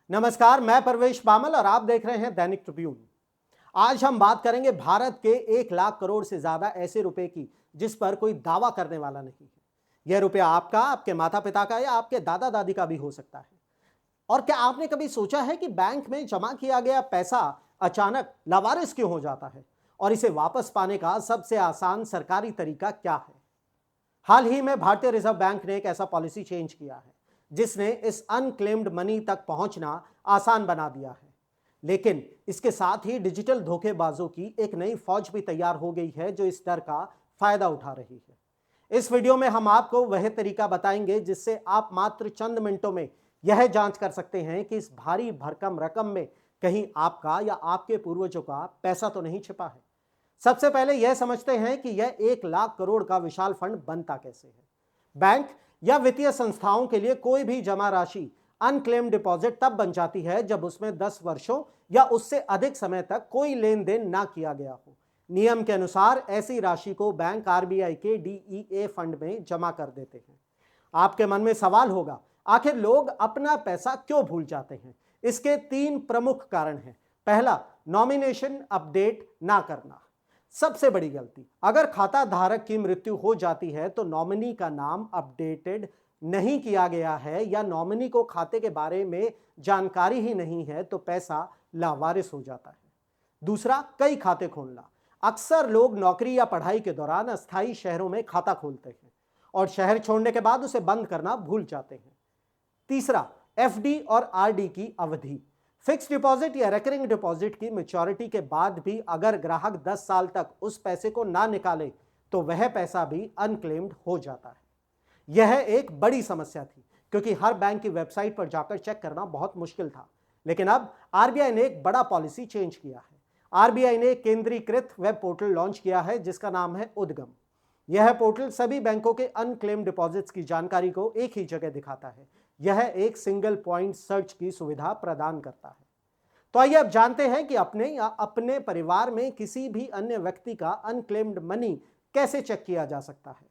नमस्कार, मैं परवेश बामल और आप देख रहे हैं दैनिक ट्रिब्यून। आज हम बात करेंगे भारत के 1 लाख करोड़ से ज्यादा ऐसे रुपए की जिस पर कोई दावा करने वाला नहीं है। यह रुपया आपका, आपके माता पिता का या आपके दादा दादी का भी हो सकता है। और क्या आपने कभी सोचा है कि बैंक में जमा किया गया पैसा अचानक लावारिस क्यों हो जाता है और इसे वापस पाने का सबसे आसान सरकारी तरीका क्या है? हाल ही में भारतीय रिजर्व बैंक ने एक ऐसा पॉलिसी चेंज किया है जिसने इस अनक्लेम्ड मनी तक पहुंचना आसान बना दिया है। लेकिन इसके साथ ही डिजिटल धोखेबाजों की एक नई फौज भी तैयार हो गई है जो इस डर का फायदा उठा रही है। इस वीडियो में हम आपको वह तरीका बताएंगे जिससे आप मात्र चंद मिनटों में यह जांच कर सकते हैं कि इस भारी भरकम रकम में कहीं आपका या आपके पूर्वजों का पैसा तो नहीं छिपा है। सबसे पहले यह समझते हैं कि यह 1 लाख करोड़ का विशाल फंड बनता कैसे है। बैंक या वित्तीय संस्थाओं के लिए कोई भी जमा राशि अनक्लेम डिपॉजिट तब बन जाती है जब उसमें 10 वर्षों या उससे अधिक समय तक कोई लेन देन ना किया गया हो। नियम के अनुसार ऐसी राशि को बैंक आरबीआई के डीईए फंड में जमा कर देते हैं। आपके मन में सवाल होगा, आखिर लोग अपना पैसा क्यों भूल जाते हैं? इसके 3 प्रमुख कारण हैं। पहला, नॉमिनेशन अपडेट ना करना। सबसे बड़ी गलती, अगर खाता धारक की मृत्यु हो जाती है तो नॉमिनी का नाम अपडेटेड नहीं किया गया है या नॉमिनी को खाते के बारे में जानकारी ही नहीं है तो पैसा लावारिस हो जाता है। दूसरा, कई खाते खोलना। अक्सर लोग नौकरी या पढ़ाई के दौरान अस्थायी शहरों में खाता खोलते हैं और शहर छोड़ने के बाद उसे बंद करना भूल जाते हैं। तीसरा, एफडी और आरडी की अवधि। फिक्स डिपॉजिट या रेकरिंग डिपॉजिट की मैच्योरिटी के बाद भी अगर ग्राहक 10 साल तक उस पैसे को ना निकाले तो वह पैसा भी अनक्लेम्ड हो जाता है। यह एक बड़ी समस्या थी क्योंकि हर बैंक की वेबसाइट पर जाकर चेक करना बहुत मुश्किल था। लेकिन अब आरबीआई ने एक बड़ा पॉलिसी चेंज किया है। आरबीआई ने एक केंद्रीकृत वेब पोर्टल लॉन्च किया है जिसका नाम है उद्गम। यह पोर्टल सभी बैंकों के अनक्लेम डिपॉजिट्स की जानकारी को एक ही जगह दिखाता है। यह एक सिंगल पॉइंट सर्च की सुविधा प्रदान करता है। तो आइए अब जानते हैं कि अपने या अपने परिवार में किसी भी अन्य व्यक्ति का अनक्लेम्ड मनी कैसे चेक किया जा सकता है।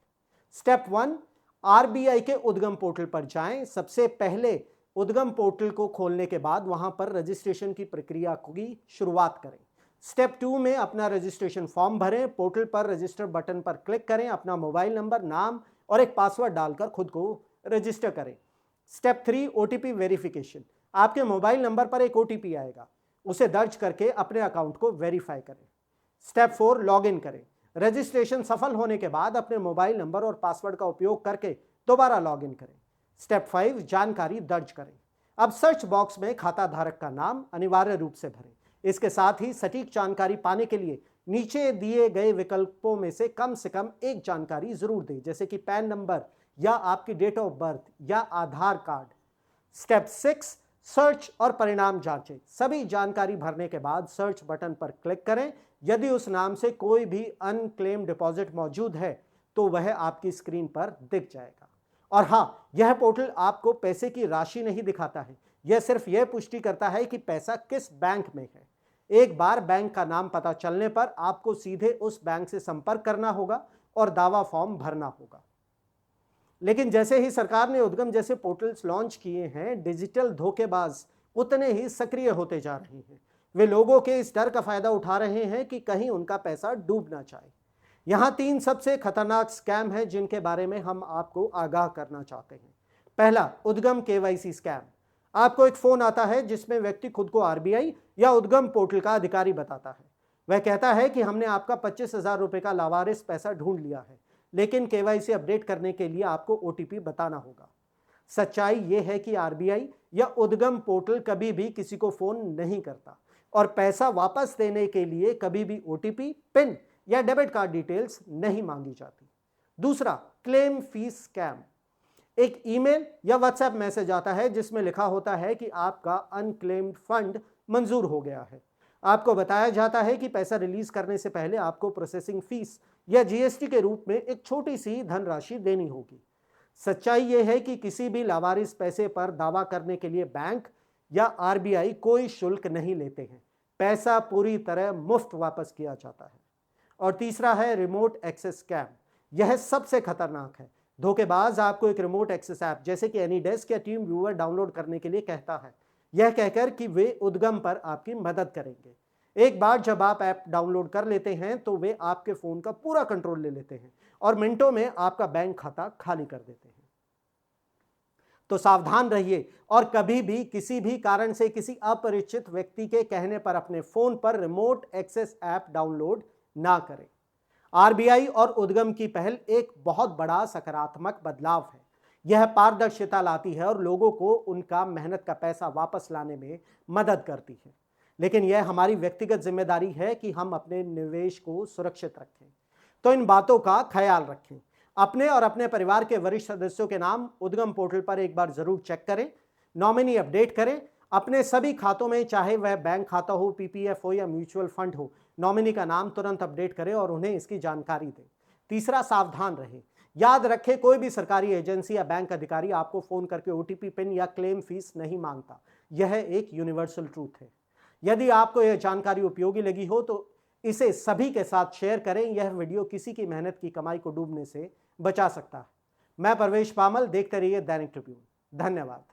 स्टेप 1, आरबीआई के उद्गम पोर्टल पर जाएं। सबसे पहले उद्गम पोर्टल को खोलने के बाद वहां पर रजिस्ट्रेशन की प्रक्रिया की शुरुआत करें। स्टेप 2 में अपना रजिस्ट्रेशन फॉर्म भरें। पोर्टल पर रजिस्टर बटन पर क्लिक करें, अपना मोबाइल नंबर, नाम और एक पासवर्ड डालकर खुद को रजिस्टर करें। Step 3, OTP verification. आपके मोबाइल नंबर पर एक ओटीपी आएगा, उसे दर्ज करके अपने अकाउंट को वेरीफाई करें। स्टेप 4, लॉग इन करें। रजिस्ट्रेशन सफल होने के बाद अपने मोबाइल नंबर और पासवर्ड का उपयोग करके दोबारा लॉग इन करें। स्टेप 5, जानकारी दर्ज करें। अब सर्च बॉक्स में खाता धारक का नाम अनिवार्य रूप से भरें। इसके साथ ही सटीक जानकारी पाने के लिए नीचे दिए गए विकल्पों में से कम एक जानकारी जरूर दें, जैसे कि पैन नंबर या आपकी डेट ऑफ बर्थ या आधार कार्ड। स्टेप 6, सर्च और परिणाम जांचें। सभी जानकारी भरने के बाद सर्च बटन पर क्लिक करें। यदि उस नाम से कोई भी अनक्लेम डिपॉजिट मौजूद है तो वह आपकी स्क्रीन पर दिख जाएगा। और हां, यह पोर्टल आपको पैसे की राशि नहीं दिखाता है, यह सिर्फ यह पुष्टि करता है कि पैसा किस बैंक में है। एक बार बैंक का नाम पता चलने पर आपको सीधे उस बैंक से संपर्क करना होगा और दावा फॉर्म भरना होगा। लेकिन जैसे ही सरकार ने उद्गम जैसे पोर्टल्स लॉन्च किए हैं, डिजिटल धोखेबाज उतने ही सक्रिय होते जा रहे हैं। वे लोगों के इस डर का फायदा उठा रहे हैं कि कहीं उनका पैसा डूब ना जाए। यहां 3 सबसे खतरनाक स्कैम हैं जिनके बारे में हम आपको आगाह करना चाहते हैं। पहला, उद्गम केवाईसी स्कैम। आपको एक फोन आता है जिसमें व्यक्ति खुद को आरबीआई या उद्गम पोर्टल का अधिकारी बताता है। वह कहता है कि हमने आपका 25,000 रुपए का लावारिस पैसा ढूंढ लिया है, लेकिन केवाईसी अपडेट करने के लिए आपको ओटीपी बताना होगा। सच्चाई यह है कि आरबीआई या उद्गम पोर्टल कभी भी किसी को फोन नहीं करता और पैसा वापस देने के लिए कभी भी ओटीपी, पिन या डेबिट कार्ड डिटेल्स नहीं मांगी जाती। दूसरा, क्लेम फीस स्कैम। एक ईमेल या व्हाट्सएप मैसेज आता है जिसमें लिखा होता है कि आपका अनक्लेम्ड फंड मंजूर हो गया है। आपको बताया जाता है कि पैसा रिलीज करने से पहले आपको प्रोसेसिंग फीस या जीएसटी के रूप में एक छोटी सी धनराशि देनी होगी। सच्चाई यह है कि किसी भी लावारिस पैसे पर दावा करने के लिए बैंक या आरबीआई कोई शुल्क नहीं लेते हैं। पैसा पूरी तरह मुफ्त वापस किया जाता है। और तीसरा है रिमोट एक्सेस स्कैम। यह सबसे खतरनाक है। धोखेबाज आपको एक रिमोट एक्सेस ऐप जैसे कि एनीडेस्क या टीम व्यूअर डाउनलोड करने के लिए कहता है। यह कहकर कि वे उद्गम पर आपकी मदद करेंगे। एक बार जब आप ऐप डाउनलोड कर लेते हैं तो वे आपके फोन का पूरा कंट्रोल ले लेते हैं और मिनटों में आपका बैंक खाता खाली कर देते हैं। तो सावधान रहिए और कभी भी किसी भी कारण से किसी अपरिचित व्यक्ति के कहने पर अपने फोन पर रिमोट एक्सेस ऐप डाउनलोड ना करें। आरबीआई और उद्गम की पहल एक बहुत बड़ा सकारात्मक बदलाव है। यह पारदर्शिता लाती है और लोगों को उनका मेहनत का पैसा वापस लाने में मदद करती है। लेकिन यह हमारी व्यक्तिगत जिम्मेदारी है कि हम अपने निवेश को सुरक्षित रखें। तो इन बातों का ख्याल रखें। अपने और अपने परिवार के वरिष्ठ सदस्यों के नाम उद्गम पोर्टल पर एक बार जरूर चेक करें। नॉमिनी अपडेट करें। अपने सभी खातों में, चाहे वह बैंक खाता हो, पीपीएफ हो या म्यूचुअल फंड हो, नॉमिनी का नाम तुरंत अपडेट करें और उन्हें इसकी जानकारी दें। तीसरा, सावधान रहें। याद रखें, कोई भी सरकारी एजेंसी या बैंक अधिकारी आपको फोन करके ओटीपी, पिन या क्लेम फीस नहीं मांगता। यह एक यूनिवर्सल ट्रूथ है। यदि आपको यह जानकारी उपयोगी लगी हो तो इसे सभी के साथ शेयर करें। यह वीडियो किसी की मेहनत की कमाई को डूबने से बचा सकता है। मैं परवेश पामल, देखते रहिए दैनिक ट्रिब्यून। धन्यवाद।